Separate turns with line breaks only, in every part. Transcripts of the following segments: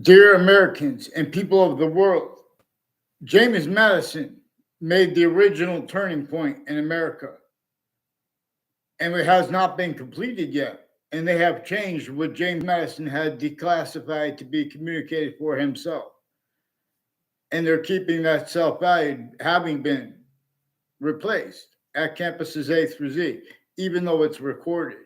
Dear Americans and people of the world, James Madison made the original turning point in America, and it has not been completed yet. And they have changed what James Madison had declassified to be communicated for himself. And they're keeping that self value having been replaced at campuses A through Z, even though it's recorded.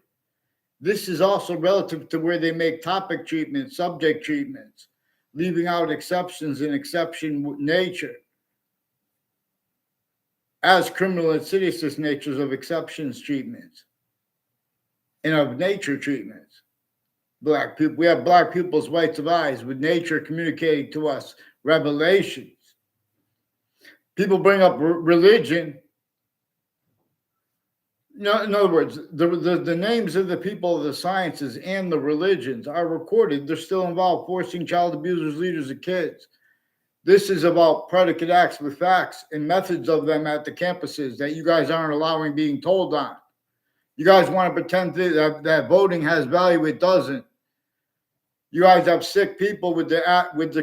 This is also relative to where they make topic treatments, subject treatments, leaving out exceptions and exception nature as criminal insidious natures of exceptions treatments and of nature treatments. Black people, we have black people's rights of eyes with nature communicating to us revelations. People bring up religion. No, in other words, the names of the people of the sciences and the religions are recorded. They're still involved forcing child abusers, leaders of kids. This is about predicate acts with facts and methods of them at the campuses that you guys aren't allowing being told on. You guys want to pretend that voting has value. It doesn't. You guys have sick people with the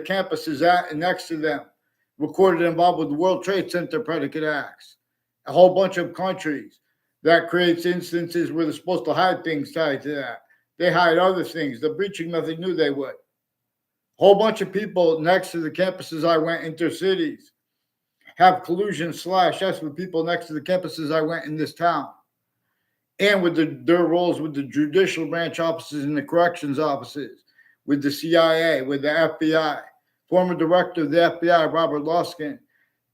campuses at and next to them, recorded involved with the World Trade Center predicate acts. A whole bunch of countries. That creates instances where they're supposed to hide things tied to that. They hide other things. The breaching method knew they would. Whole bunch of people next to the campuses I went intercities have collusion /S with people next to the campuses I went in this town. And with their roles with the judicial branch offices and the corrections offices, with the C.I.A., with the FBI. Former director of the FBI, Robert Luskin,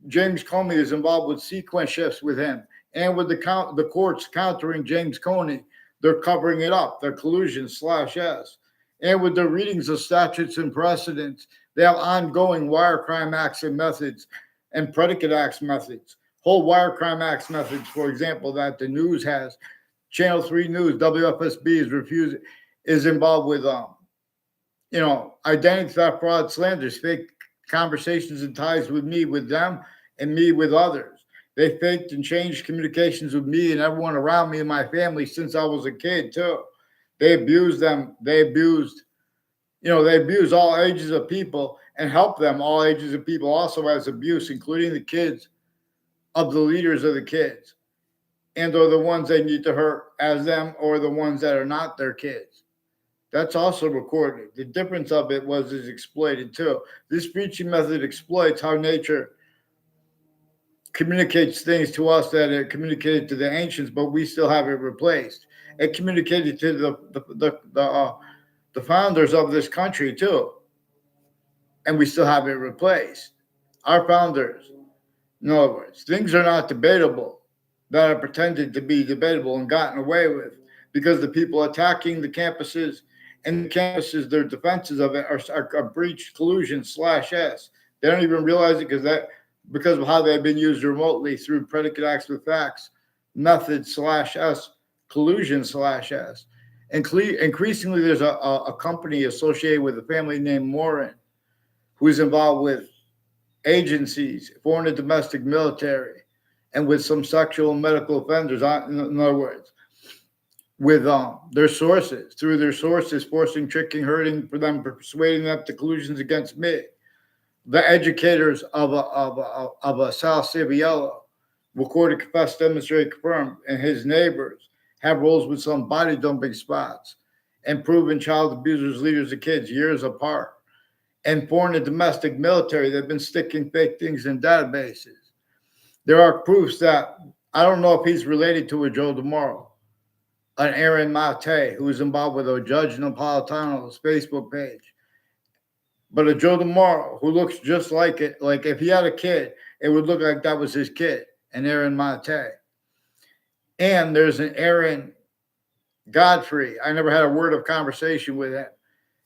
James Comey is involved with sequence shifts with him. And with the courts countering James Comey, they're covering it up, their collusion /S. And with the readings of statutes and precedents, they have ongoing wire crime acts and methods and predicate acts methods. Whole wire crime acts methods, for example, that the news has. Channel 3 News, WFSB is involved with, identity theft, fraud, slanders, fake conversations and ties with me, with them, and me with others. They faked and changed communications with me and everyone around me and my family since I was a kid, too. They abused them. They abused all ages of people and helped them, all ages of people, also as abuse, including the kids of the leaders of the kids. And or the ones they need to hurt as them or the ones that are not their kids. That's also recorded. The difference of it is exploited, too. This breaching method exploits how nature communicates things to us that it communicated to the ancients, but we still have it replaced. It communicated to the founders of this country too, and we still have it replaced. Our founders, in other words, things are not debatable that are pretended to be debatable and gotten away with because the people attacking the campuses and the campuses, their defenses of it are breach collusion /S. They don't even realize it because of how they've been used remotely through predicate acts with facts, method /S, collusion /S. Increasingly, there's a company associated with a family named Morin who is involved with agencies, foreign and domestic military, and with some sexual and medical offenders, in other words, with their sources, through their sources, forcing, tricking, hurting for them, persuading them to collusions against me. The educators of a Sal Civiello, recorded, confessed, demonstrated, confirmed, and his neighbors have roles with some body dumping spots and proven child abusers, leaders of kids years apart. And foreign and domestic military, they've been sticking fake things in databases. There are proofs that I don't know if he's related to a Joe DeMoro, an Aaron Mate, who is involved with a Judge Napolitano's Facebook page. But a Joe DeMoro who looks just like it, like if he had a kid, it would look like that was his kid, an Aaron Mate. And there's an Aaron Godfrey. I never had a word of conversation with him.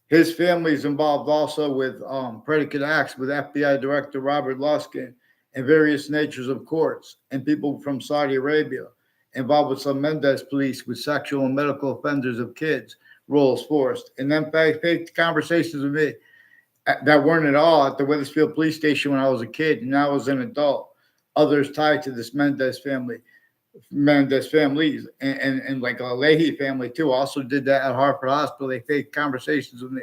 His family is involved also with predicate acts with FBI Director Robert Luskin and various natures of courts and people from Saudi Arabia involved with some Mendez police with sexual and medical offenders of kids, roles forced, and then fake conversations with me that weren't at all at the Wethersfield police station when I was a kid and I was an adult. Others tied to this Mendez families, and like a Leahy family too also did that at Hartford Hospital. They faked conversations with me.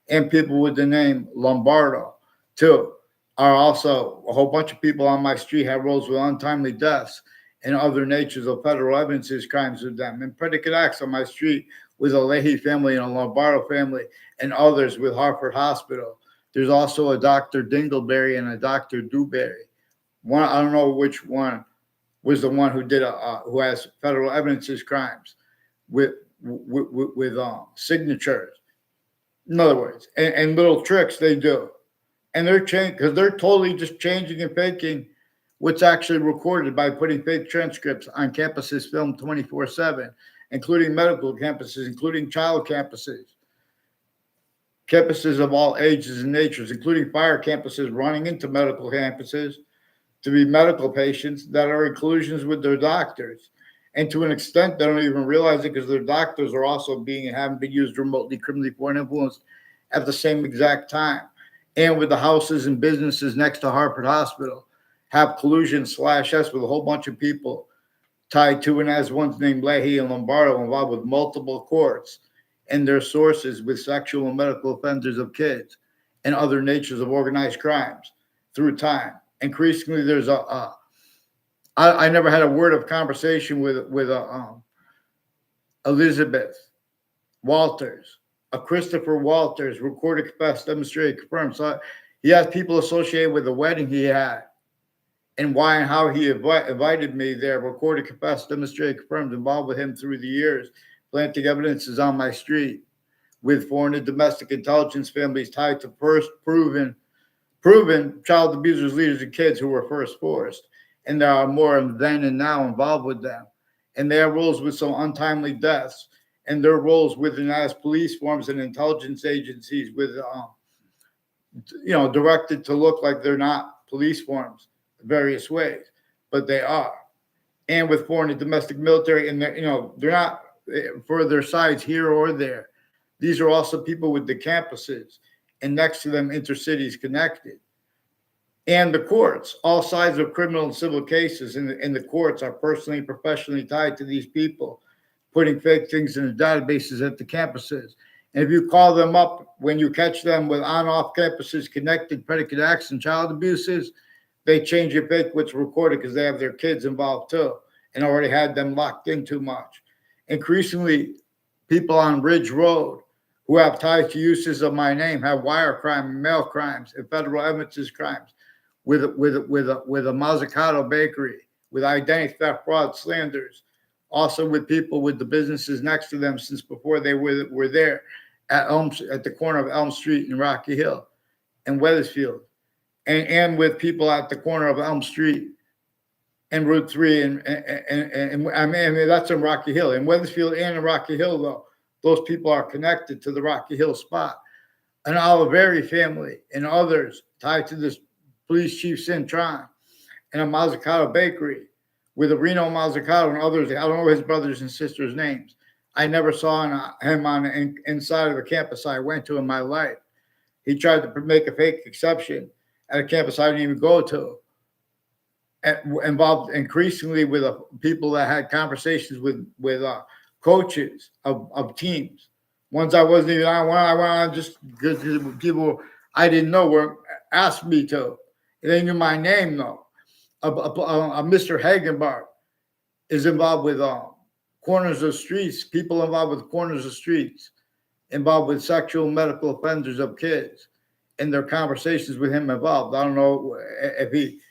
and people with the name Lombardo, too, are also a whole bunch of people on my street have roles with untimely deaths and other natures of federal evidences crimes with them, and predicate acts on my street with a Leahy family and a Lombardo family and others with Hartford Hospital. There's also a Dr. Dingleberry and a Dr. Dewberry. One, I don't know which one was the one who did who has federal evidences crimes with signatures. In other words, and little tricks they do, and they're changing because they're totally just changing and faking what's actually recorded by putting fake transcripts on campuses filmed 24/7, including medical campuses, including child campuses, campuses of all ages and natures, including fire campuses running into medical campuses to be medical patients that are in collusions with their doctors. And to an extent, they don't even realize it because their doctors are also having been used remotely, criminally foreign influenced at the same exact time. And with the houses and businesses next to Hartford Hospital, have collusion /S with a whole bunch of people tied to and as one's named Leahy and Lombardo involved with multiple courts and their sources with sexual and medical offenders of kids and other natures of organized crimes through time. Increasingly, there's I never had a word of conversation with Elizabeth Walters, a Christopher Walters, recorded, confessed, demonstrated, confirmed. So he has people associated with the wedding he had and why and how he invited me there, recorded, confessed, demonstrated, confirmed, involved with him through the years. Planting evidences on my street with foreign and domestic intelligence families tied to first proven child abusers, leaders, and kids who were first forced. And there are more then and now involved with them. And they have roles with some untimely deaths and their roles within as police forms and intelligence agencies with, directed to look like they're not police forms in various ways, but they are. And with foreign and domestic military, and they're not for their sides here or there. These are also people with the campuses and next to them intercities connected. And the courts, all sides of criminal and civil cases in the courts are personally and professionally tied to these people, putting fake things in the databases at the campuses. And if you call them up when you catch them with on-off campuses connected predicate acts and child abuses, they change your fake what's recorded because they have their kids involved too and already had them locked in too much. Increasingly, people on Ridge Road who have ties to uses of my name have wire crime, mail crimes, and federal evidences crimes with a Mazzucato bakery, with identity theft, fraud, slanders, also with people with the businesses next to them since before they were there at the corner of Elm Street in Rocky Hill and Wethersfield, and with people at the corner of Elm Street and Route 3 and I mean that's in Rocky Hill. In Wethersfield and in Rocky Hill, though, those people are connected to the Rocky Hill spot. An Oliveri family and others tied to this police chief Cintron and a Mazzucato bakery with a Reno Mazzucato and others. I don't know his brothers and sisters' names. I never saw him on inside of a campus I went to in my life. He tried to make a fake exception at a campus I didn't even go to. Involved increasingly with people that had conversations with coaches of teams. Ones I wasn't even on. One I went on just because people I didn't know were asked me to. They knew my name though. Mr. Hagenbart is involved with corners of streets. People involved with corners of streets, involved with sexual and medical offenders of kids, and their conversations with him involved. I don't know if he.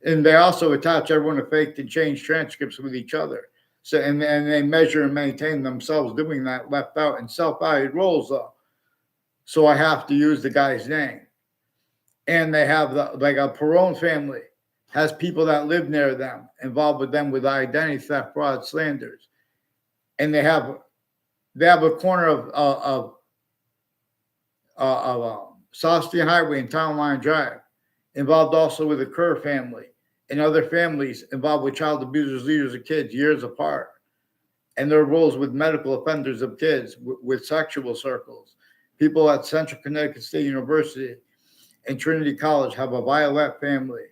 And they also attach everyone to fake and change transcripts with each other. So and they measure and maintain themselves doing that, left out in self-valued roles though. So I have to use the guy's name. And they have like a Perone family has people that live near them, involved with them with identity theft, fraud, slanders. And they have a corner of Saustian Highway and Town Line Drive, involved also with the Kerr family and other families involved with child abusers, leaders of kids years apart, and their roles with medical offenders of kids, with sexual circles. People at Central Connecticut State University and Trinity College have a Violet family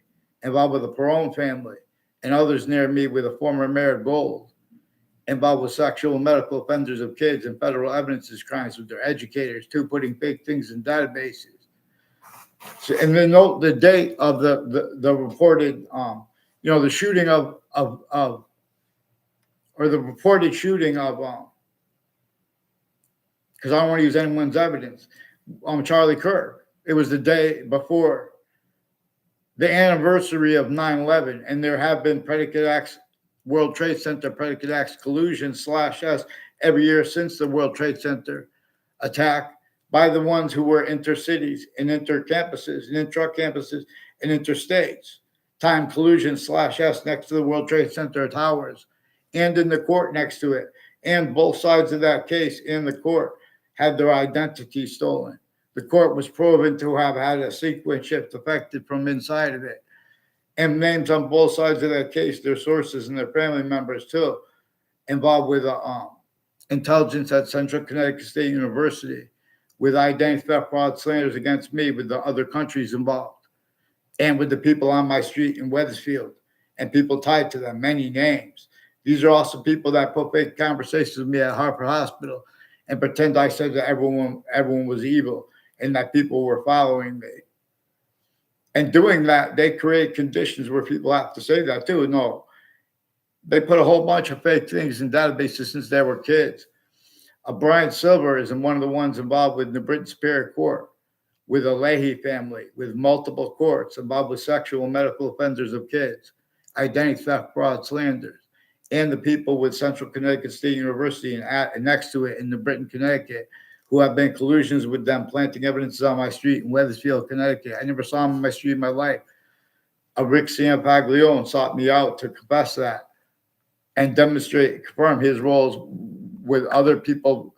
involved with the Perone family and others near me with a former Mayor Gold. involved with sexual and medical offenders of kids and federal evidences crimes with their educators, too, putting fake things in databases. So, and then note the date of the reported, the shooting of or the reported shooting of, because I don't want to use anyone's evidence, Charlie Kirk. It was the day before the anniversary of 9/11, and there have been predicate acts, World Trade Center predicate acts, collusion/S every year since the World Trade Center attack by the ones who were intercities and intercampuses and intra-campuses and interstates. Time collusion/S next to the World Trade Center towers and in the court next to it. And both sides of that case in the court had their identity stolen. The court was proven to have had a sequence shift affected from inside of it. And names on both sides of that case, their sources and their family members too, involved with intelligence at Central Connecticut State University, with identity theft, fraud, slanders against me, with the other countries involved, and with the people on my street in Wethersfield, and people tied to them, many names. These are also people that put fake conversations with me at Hartford Hospital and pretend I said that everyone was evil and that people were following me. And doing that, they create conditions where people have to say that too. No, they put a whole bunch of fake things in databases since they were kids. Brian Silver is one of the ones involved with the Britain Superior Court, with the Leahy family, with multiple courts involved with sexual and medical offenders of kids, identity theft, fraud, slanders, and the people with Central Connecticut State University and next to it in the Britain, Connecticut, who have been collusions with them, planting evidences on my street in Wethersfield, Connecticut. I never saw him on my street in my life. Rick Ciampaglione sought me out to confess that and confirm his roles with other people.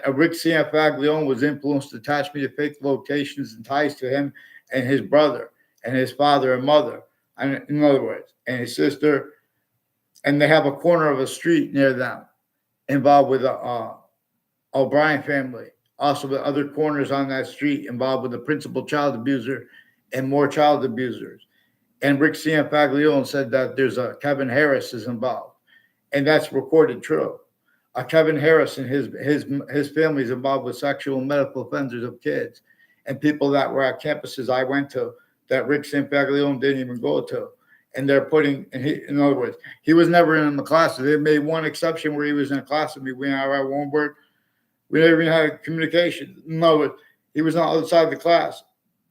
Rick Ciampaglione was influenced to attach me to fake locations and ties to him and his brother and his father and mother, and in other words, and his sister. And they have a corner of a street near them involved with the O'Brien family. Also, with other corners on that street involved with the principal child abuser and more child abusers. And Rick Ciampaglione said that there's a Kevin Harris is involved, and that's recorded true. Kevin Harris and his family is involved with sexual and medical offenders of kids and people that were at campuses I went to that Rick Ciampaglione didn't even go to. And they're putting, in other words, he was never in the class. They made one exception where he was in a class with me. We never had one word. We never even had communication. In other words, he was on the other side of the class.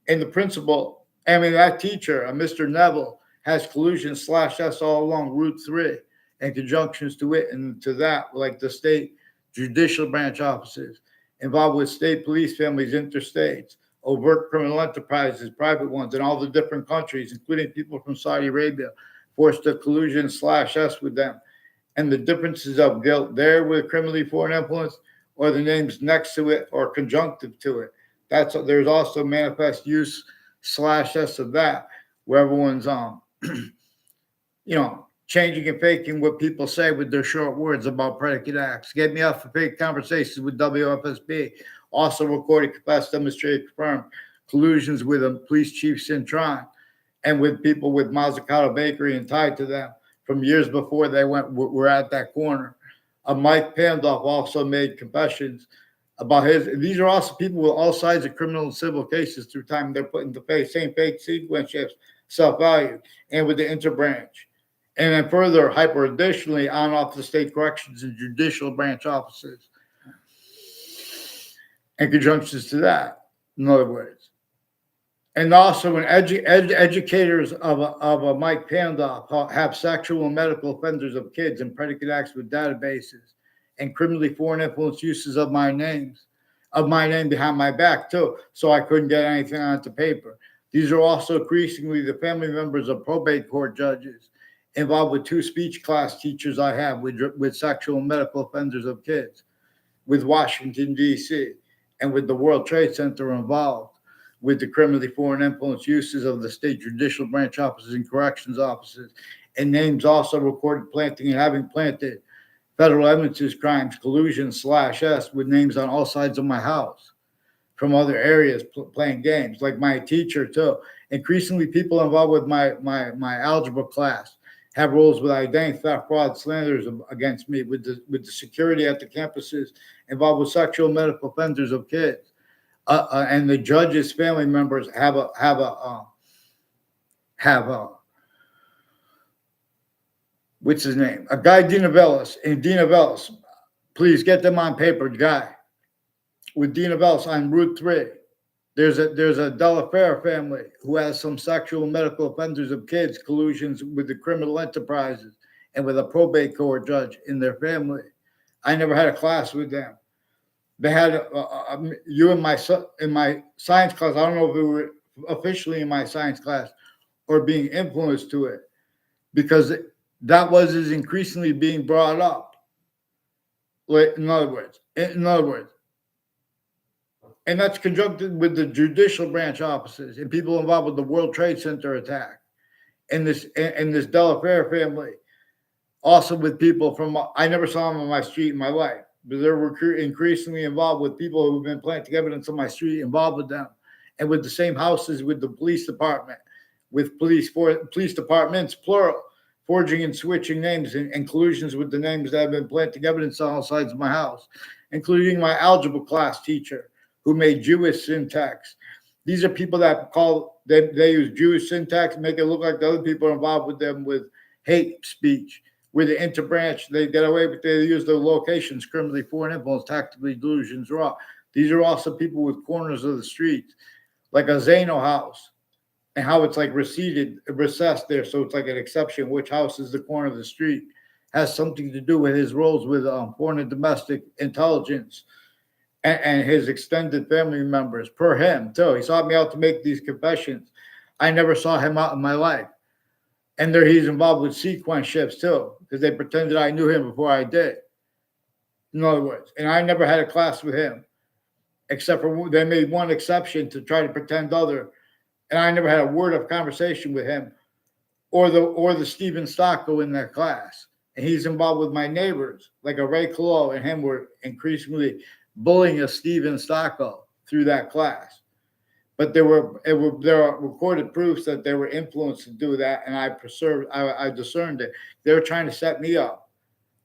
And the principal, that teacher, Mr. Neville, has collusion/S all along Route 3 and conjunctions to it and to that, like the state judicial branch offices, involved with state police families, interstates, overt criminal enterprises, private ones in all the different countries, including people from Saudi Arabia, forced to collusion/S with them. And the differences of guilt there with criminally foreign influence or the names next to it or conjunctive to it. There's also manifest use/S of that, where everyone's changing and faking what people say with their short words about predicate acts. Get me off for fake conversations with WFSB. Also recorded, confessed, demonstrated, confirmed collusions with police chief Cintron and with people with Mazzucato Bakery and tied to them from years before they were at that corner. Mike Pandoff also made confessions about these are also people with all sides of criminal and civil cases through time. They're putting the same fake sequence shifts, self-value, and with the interbranch. And then further, hyper additionally, on off the state corrections and judicial branch offices and conjunctions to that, in other words. And also when educators of a Mike Pandoff have sexual and medical offenders of kids and predicate acts with databases and criminally foreign influence uses of my name behind my back too, so I couldn't get anything onto paper. These are also increasingly the family members of probate court judges involved with 2 speech class teachers I have with sexual and medical offenders of kids, with Washington, D.C., and with the World Trade Center involved, with the criminally foreign influence uses of the state judicial branch offices and corrections offices, and names also recorded planting and having planted federal evidences crimes, collusion/S with names on all sides of my house from other areas playing games, like my teacher too. Increasingly, people involved with my algebra class have roles with identity theft, fraud, slanders against me, with the security at the campuses involved with sexual medical offenders of kids, and the judges' family members have what's his name? A guy, Dina Vellis, and Dina Vellis. Please get them on paper, guy. With Dina Vellis on Route 3. There's a Delafair family who has some sexual medical offenders of kids, collusions with the criminal enterprises, and with a probate court judge in their family. I never had a class with them. They had you in my science class. I don't know if we were officially in my science class or being influenced to it, because that was increasingly being brought up. In other words, and that's conjuncted with the judicial branch officers and people involved with the World Trade Center attack, and this Delafair family, also with people from, I never saw them on my street in my life, but they're increasingly involved with people who've been planting evidence on my street, involved with them, and with the same houses with the police department, with police departments, plural, forging and switching names and collusions with the names that have been planting evidence on all sides of my house, including my algebra class teacher, who made Jewish syntax. These are people that they use Jewish syntax, make it look like the other people are involved with them with hate speech. With the interbranch, they get away with, they use their locations, criminally, foreign influence, tactically, delusions, raw. These are also people with corners of the streets, like a Zano house, and how it's like recessed there, so it's like an exception. Which house is the corner of the street has something to do with his roles with foreign and domestic intelligence. And his extended family members, per him, too. He sought me out to make these confessions. I never saw him out in my life. And he's involved with sequence shifts, too, because they pretended I knew him before I did. In other words, and I never had a class with him, except for they made one exception to try to pretend other. And I never had a word of conversation with him or the Stephen Stocko in that class. And he's involved with my neighbors, like a Ray Colo and him were increasingly bullying a Stephen Stocko through that class. But there are recorded proofs that they were influenced to do that, and I discerned it. They were trying to set me up.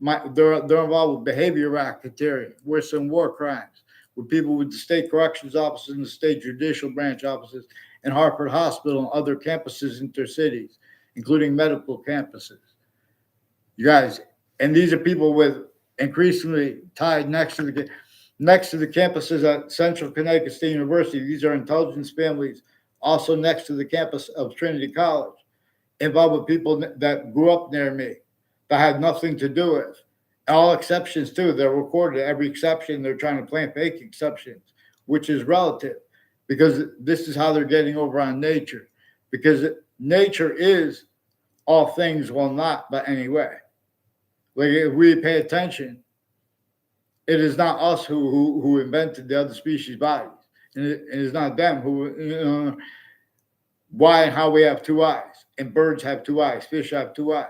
They're involved with behavior racketeering, worse than war crimes, with people with the state corrections offices and the state judicial branch offices and Hartford Hospital and other campuses intercities, including medical campuses. You guys, and these are people with increasingly tied next to the campuses at Central Connecticut State University. These are intelligence families, also next to the campus of Trinity College, involved with people that grew up near me, that had nothing to do with. All exceptions, too. They're recorded. Every exception, they're trying to plant fake exceptions, which is relative, because this is how they're getting over on nature. Because nature is all things, well, not, but anyway. Like, if we pay attention, it is not us who invented the other species' bodies. And it is not them who, why and how we have two eyes. And birds have two eyes. Fish have two eyes.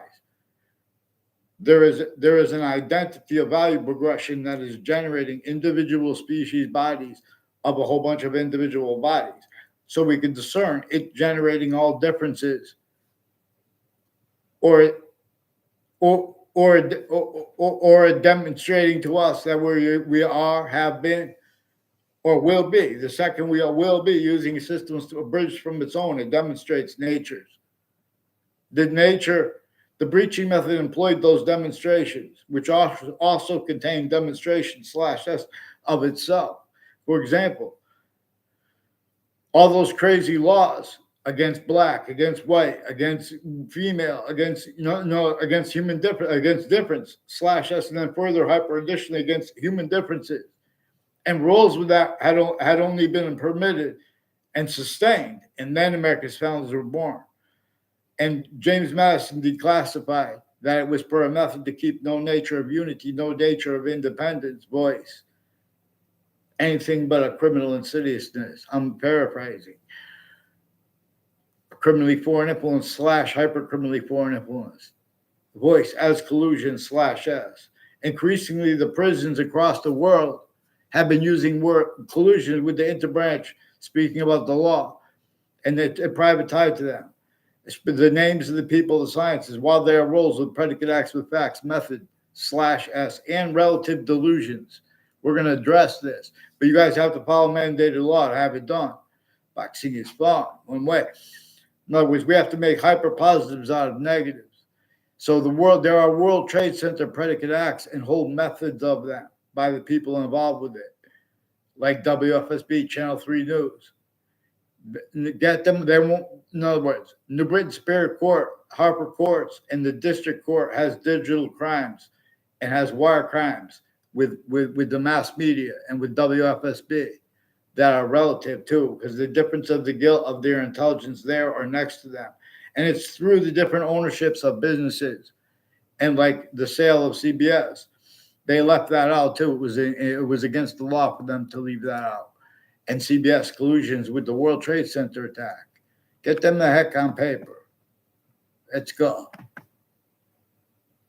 There is an identity of value progression that is generating individual species bodies of a whole bunch of individual bodies. So we can discern it generating all differences or demonstrating to us that we are, have been, or will be. The second we will be using systems to abridge from its own, it demonstrates nature's. The breaching method employed those demonstrations, which also contain demonstrations /s of itself. For example, all those crazy laws against black, against white, against female, against against human difference, against difference /s, and then further hyper additionally against human differences, and rules with that had only been permitted and sustained, and then America's founders were born. And James Madison declassified that it was per a method to keep no nature of unity, no nature of independence, voice, anything but a criminal insidiousness. I'm paraphrasing. Criminally foreign influence / hypercriminally foreign influence. Voice as collusion /s. Increasingly, the prisons across the world have been using collusion with the interbranch, speaking about the law, and a private tie to them. The names of the people of the sciences, while they are roles with predicate acts with facts, method /s, and relative delusions. We're going to address this, but you guys have to follow mandated law to have it done. Vaccine is fun, one way. In other words, we have to make hyper positives out of negatives. So there are World Trade Center predicate acts and whole methods of them by the people involved with it, like WFSB, Channel 3 News. Get them, they won't, in other words, New Britain Superior Court, Harper Courts, and the District Court has digital crimes and has wire crimes with the mass media and with WFSB that are relative too, because the difference of the guilt of their intelligence there or next to them. And it's through the different ownerships of businesses and like the sale of CBS. They left that out too. It was against the law for them to leave that out. And CBS collusions with the World Trade Center attack. Get them the heck on paper. Let's go.